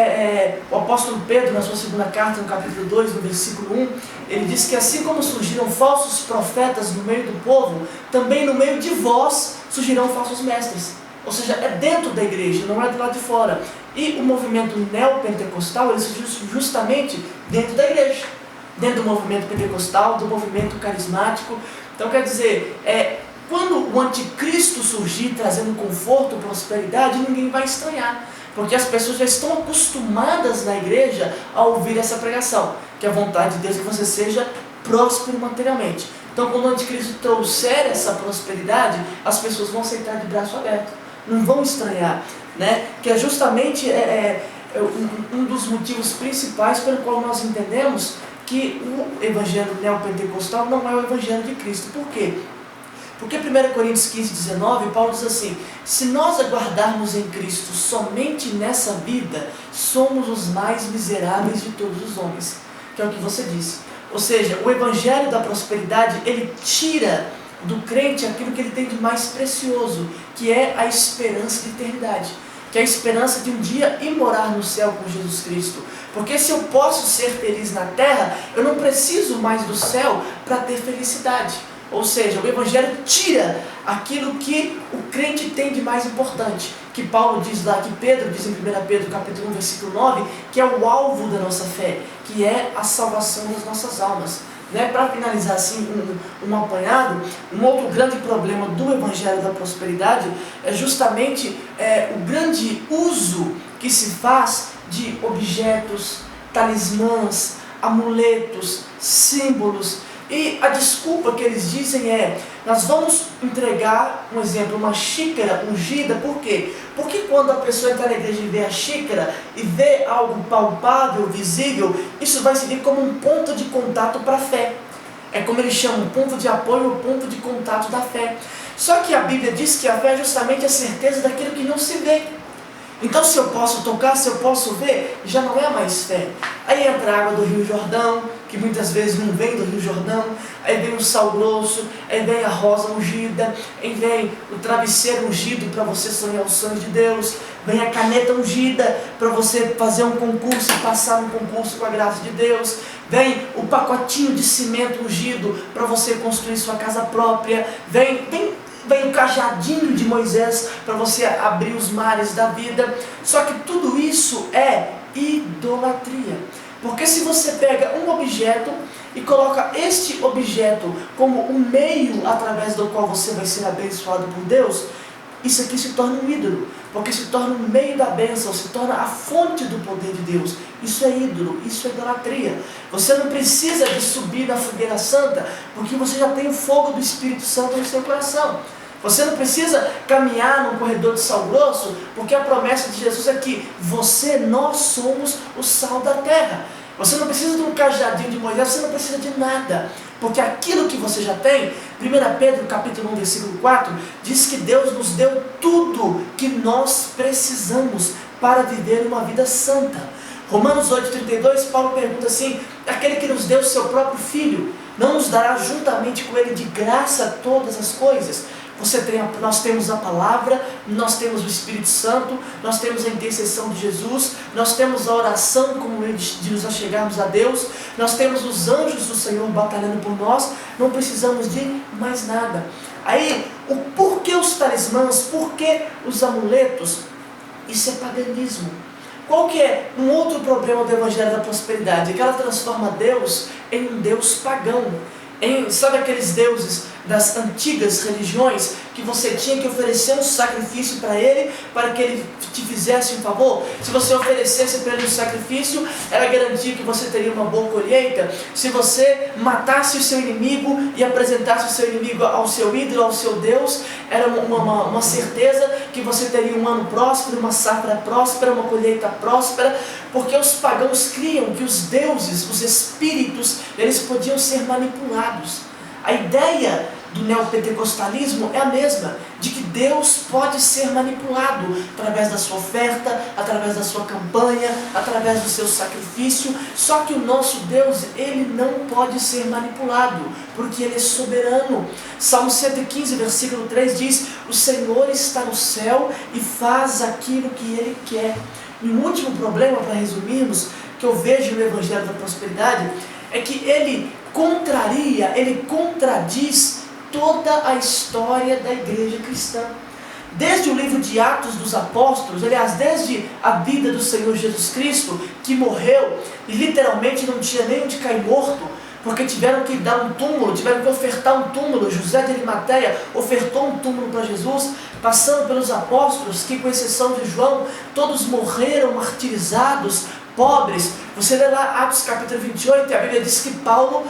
o apóstolo Pedro, na sua segunda carta, no capítulo 2, no versículo 1, ele diz que assim como surgiram falsos profetas no meio do povo, também no meio de vós surgirão falsos mestres. Ou seja, é dentro da igreja, não é do lado de fora. E o movimento neopentecostal, ele surgiu justamente dentro da igreja. Dentro do movimento pentecostal, do movimento carismático. Então quer dizer, quando o anticristo surgir trazendo conforto, prosperidade, ninguém vai estranhar. Porque as pessoas já estão acostumadas na igreja a ouvir essa pregação. Que a vontade de Deus é que você seja próspero materialmente. Então quando o anticristo trouxer essa prosperidade, as pessoas vão aceitar de braço aberto. Não vão estranhar. Né? Que é justamente um dos motivos principais pelo qual nós entendemos que o evangelho neopentecostal não é o evangelho de Cristo. Por quê? Porque 1 Coríntios 15, 19, Paulo diz assim: se nós aguardarmos em Cristo somente nessa vida, somos os mais miseráveis de todos os homens. Que é o que você disse. Ou seja, o evangelho da prosperidade, ele tira do crente aquilo que ele tem de mais precioso, que é a esperança de eternidade. Que é a esperança de um dia ir morar no céu com Jesus Cristo. Porque se eu posso ser feliz na terra, eu não preciso mais do céu para ter felicidade. Ou seja, o evangelho tira aquilo que o crente tem de mais importante. Que Paulo diz lá, que Pedro diz em 1 Pedro capítulo 1, versículo 9, que é o alvo da nossa fé, que é a salvação das nossas almas. Né? Para finalizar assim um apanhado, um outro grande problema do evangelho da prosperidade é justamente o grande uso que se faz de objetos, talismãs, amuletos, símbolos. E a desculpa que eles dizem nós vamos entregar, um exemplo, uma xícara ungida. Por quê? Porque quando a pessoa entra na igreja e vê a xícara e vê algo palpável, visível, isso vai servir como um ponto de contato para a fé. É como eles chamam, ponto de apoio ou ponto de contato da fé. Só que a Bíblia diz que a fé é justamente a certeza daquilo que não se vê. Então se eu posso tocar, se eu posso ver, já não é mais fé. Aí entra a água do Rio Jordão, que muitas vezes não vem do Rio Jordão. Aí vem o sal grosso, aí vem a rosa ungida, aí vem o travesseiro ungido para você sonhar os sonhos de Deus. Vem a caneta ungida para você fazer um concurso e passar no concurso com a graça de Deus. Vem o pacotinho de cimento ungido para você construir sua casa própria. Vem o cajadinho de Moisés para você abrir os mares da vida. Só que tudo isso é idolatria. Porque se você pega um objeto e coloca este objeto como um meio através do qual você vai ser abençoado por Deus, isso aqui se torna um ídolo. Porque se torna um meio da bênção, se torna a fonte do poder de Deus. Isso é ídolo, isso é idolatria. Você não precisa de subir na fogueira santa, porque você já tem o fogo do Espírito Santo no seu coração. Você não precisa caminhar num corredor de sal grosso, porque a promessa de Jesus é que nós somos o sal da terra. Você não precisa de um cajadinho de Moisés, você não precisa de nada. Porque aquilo que você já tem, 1 Pedro capítulo 1, versículo 4, diz que Deus nos deu tudo que nós precisamos para viver uma vida santa. Romanos 8,32, Paulo pergunta assim: aquele que nos deu o seu próprio Filho, não nos dará juntamente com ele de graça todas as coisas? Nós temos a palavra, nós temos o Espírito Santo, nós temos a intercessão de Jesus, nós temos a oração como meio de nos achegarmos a Deus, nós temos os anjos do Senhor batalhando por nós, não precisamos de mais nada. Aí, por que os talismãs, por que os amuletos? Isso é paganismo. Qual que é um outro problema do Evangelho da Prosperidade? É que ela transforma Deus em um Deus pagão. Sabe aqueles deuses das antigas religiões que você tinha que oferecer um sacrifício para ele, para que ele te fizesse um favor? Se você oferecesse para ele um sacrifício, era garantia que você teria uma boa colheita. Se você matasse o seu inimigo e apresentasse o seu inimigo ao seu ídolo, ao seu Deus, era uma certeza que você teria um ano próspero, uma safra próspera, uma colheita próspera, porque os pagãos criam que os deuses, os espíritos, eles podiam ser manipulados. A ideia do neopentecostalismo é a mesma, de que Deus pode ser manipulado através da sua oferta, através da sua campanha, através do seu sacrifício. Só que o nosso Deus, ele não pode ser manipulado, porque ele é soberano. Salmo 115, versículo 3 diz: o Senhor está no céu e faz aquilo que ele quer. E um último problema, para resumirmos, que eu vejo no Evangelho da Prosperidade, é que ele contradiz toda a história da igreja cristã. Desde o livro de Atos dos Apóstolos, aliás, desde a vida do Senhor Jesus Cristo, que morreu e literalmente não tinha nem onde cair morto, porque tiveram que dar um túmulo, tiveram que ofertar um túmulo. José de Arimateia ofertou um túmulo para Jesus, passando pelos apóstolos, que com exceção de João, todos morreram martirizados, pobres. Você lê lá Atos capítulo 28, e a Bíblia diz que Paulo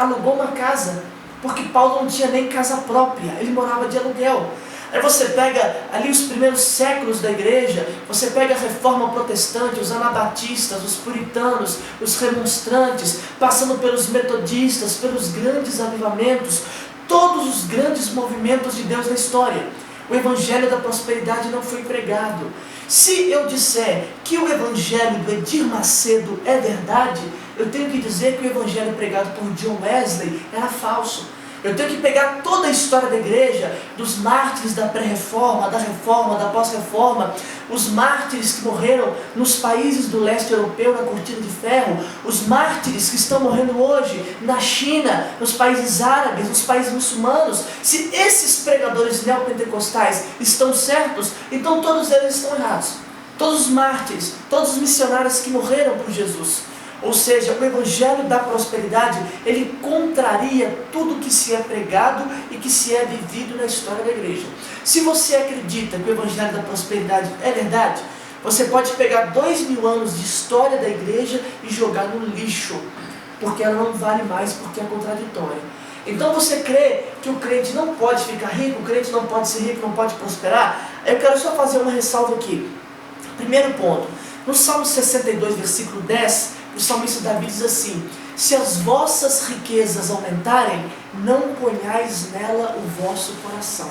alugou uma casa, porque Paulo não tinha nem casa própria, ele morava de aluguel. Aí você pega ali os primeiros séculos da igreja, você pega a reforma protestante, os anabatistas, os puritanos, os remonstrantes, passando pelos metodistas, pelos grandes avivamentos, todos os grandes movimentos de Deus na história. O evangelho da prosperidade não foi pregado. Se eu disser que o evangelho do Edir Macedo é verdade, eu tenho que dizer que o evangelho pregado por John Wesley era falso. Eu tenho que pegar toda a história da igreja, dos mártires da pré-reforma, da reforma, da pós-reforma, os mártires que morreram nos países do leste europeu na cortina de ferro, os mártires que estão morrendo hoje na China, nos países árabes, nos países muçulmanos. Se esses pregadores neopentecostais estão certos, então todos eles estão errados. Todos os mártires, todos os missionários que morreram por Jesus. Ou seja, o evangelho da prosperidade, ele contraria tudo que se é pregado e que se é vivido na história da igreja. Se você acredita que o evangelho da prosperidade é verdade, você pode pegar 2000 anos de história da igreja e jogar no lixo, porque ela não vale mais, porque é contraditória. Então você crê que o crente não pode ficar rico, o crente não pode ser rico, não pode prosperar? Eu quero só fazer uma ressalva aqui. Primeiro ponto, no Salmo 62, versículo 10, o salmista Davi diz assim: se as vossas riquezas aumentarem, não ponhais nela o vosso coração.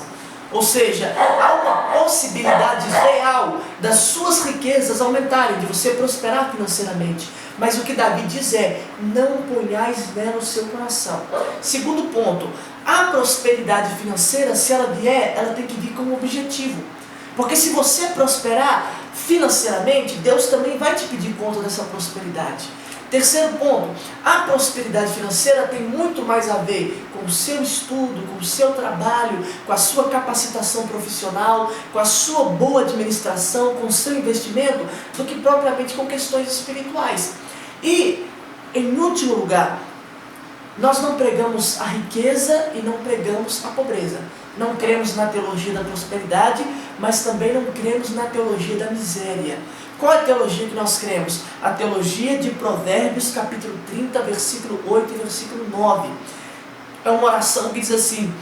Ou seja, há uma possibilidade real das suas riquezas aumentarem, de você prosperar financeiramente. Mas o que Davi diz é: não ponhais nela o seu coração. Segundo ponto, a prosperidade financeira, se ela vier, ela tem que vir com um objetivo. Porque se você prosperar financeiramente, Deus também vai te pedir conta dessa prosperidade. Terceiro ponto, a prosperidade financeira tem muito mais a ver com o seu estudo, com o seu trabalho, com a sua capacitação profissional, com a sua boa administração, com o seu investimento, do que propriamente com questões espirituais. E, em último lugar, nós não pregamos a riqueza e não pregamos a pobreza. Não cremos na teologia da prosperidade, mas também não cremos na teologia da miséria. Qual é a teologia que nós cremos? A teologia de Provérbios, capítulo 30, versículo 8 e versículo 9. É uma oração que diz assim: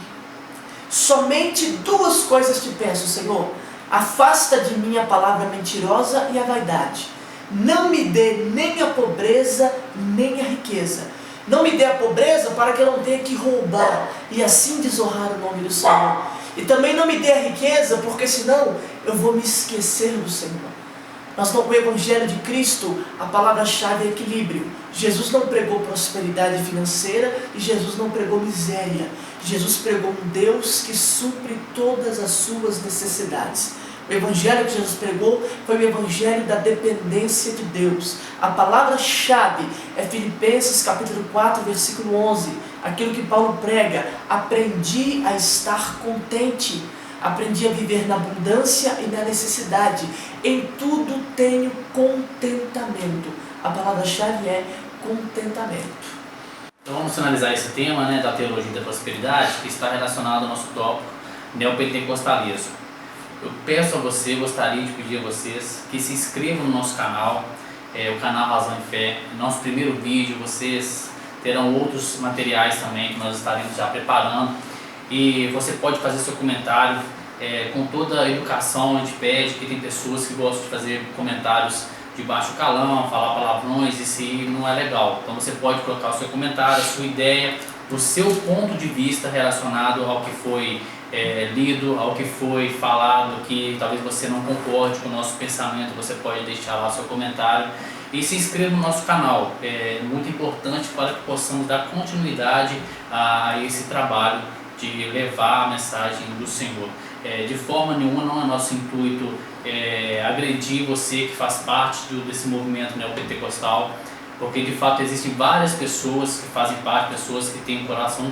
somente duas coisas te peço, Senhor. Afasta de mim a palavra mentirosa e a vaidade. Não me dê nem a pobreza, nem a riqueza. Não me dê a pobreza para que eu não tenha que roubar e assim desonrar o nome do Senhor. E também não me dê a riqueza, porque senão eu vou me esquecer do Senhor. Nós no Evangelho de Cristo, a palavra-chave é equilíbrio. Jesus não pregou prosperidade financeira e Jesus não pregou miséria. Jesus pregou um Deus que supre todas as suas necessidades. O evangelho que Jesus pregou foi o evangelho da dependência de Deus. A palavra-chave é Filipenses capítulo 4, versículo 11. Aquilo que Paulo prega: aprendi a estar contente. Aprendi a viver na abundância e na necessidade. Em tudo tenho contentamento. A palavra-chave é contentamento. Então vamos finalizar esse tema, da teologia da prosperidade, que está relacionado ao nosso tópico neopentecostalismo. Eu peço a você, gostaria de pedir a vocês que se inscrevam no nosso canal, o canal Razão e Fé. Nosso primeiro vídeo, vocês terão outros materiais também que nós estaremos já preparando. E você pode fazer seu comentário com toda a educação. A gente pede, que tem pessoas que gostam de fazer comentários de baixo calão, falar palavrões, isso aí não é legal. Então você pode colocar o seu comentário, a sua ideia, o seu ponto de vista relacionado ao que foi lido, ao que foi falado, que talvez você não concorde com o nosso pensamento. Você pode deixar lá seu comentário e se inscreva no nosso canal. É muito importante para que possamos dar continuidade a esse trabalho de levar a mensagem do Senhor. De forma nenhuma não é nosso intuito agredir você que faz parte desse movimento neopentecostal. porque de fato existem várias pessoas que fazem parte, pessoas que têm o coração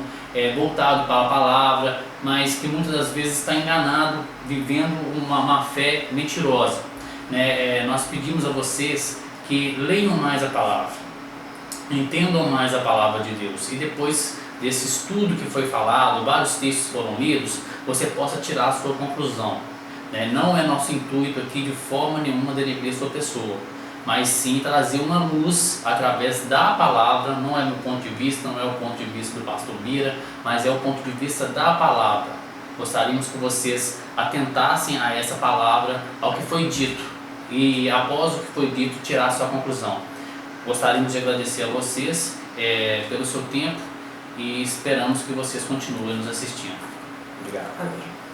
voltado para a palavra, mas que muitas das vezes está enganado, vivendo uma fé mentirosa, né? Nós pedimos a vocês que leiam mais a palavra, entendam mais a palavra de Deus, e depois desse estudo que foi falado, vários textos foram lidos, você possa tirar a sua conclusão, né? Não é nosso intuito aqui de forma nenhuma denegrir sua pessoa, mas sim trazer uma luz através da palavra. Não é meu ponto de vista, não é o ponto de vista do pastor Bira, mas é o ponto de vista da palavra. Gostaríamos que vocês atentassem a essa palavra, ao que foi dito, e após o que foi dito, tirar a sua conclusão. Gostaríamos de agradecer a vocês pelo seu tempo e esperamos que vocês continuem nos assistindo. Obrigado. Amém.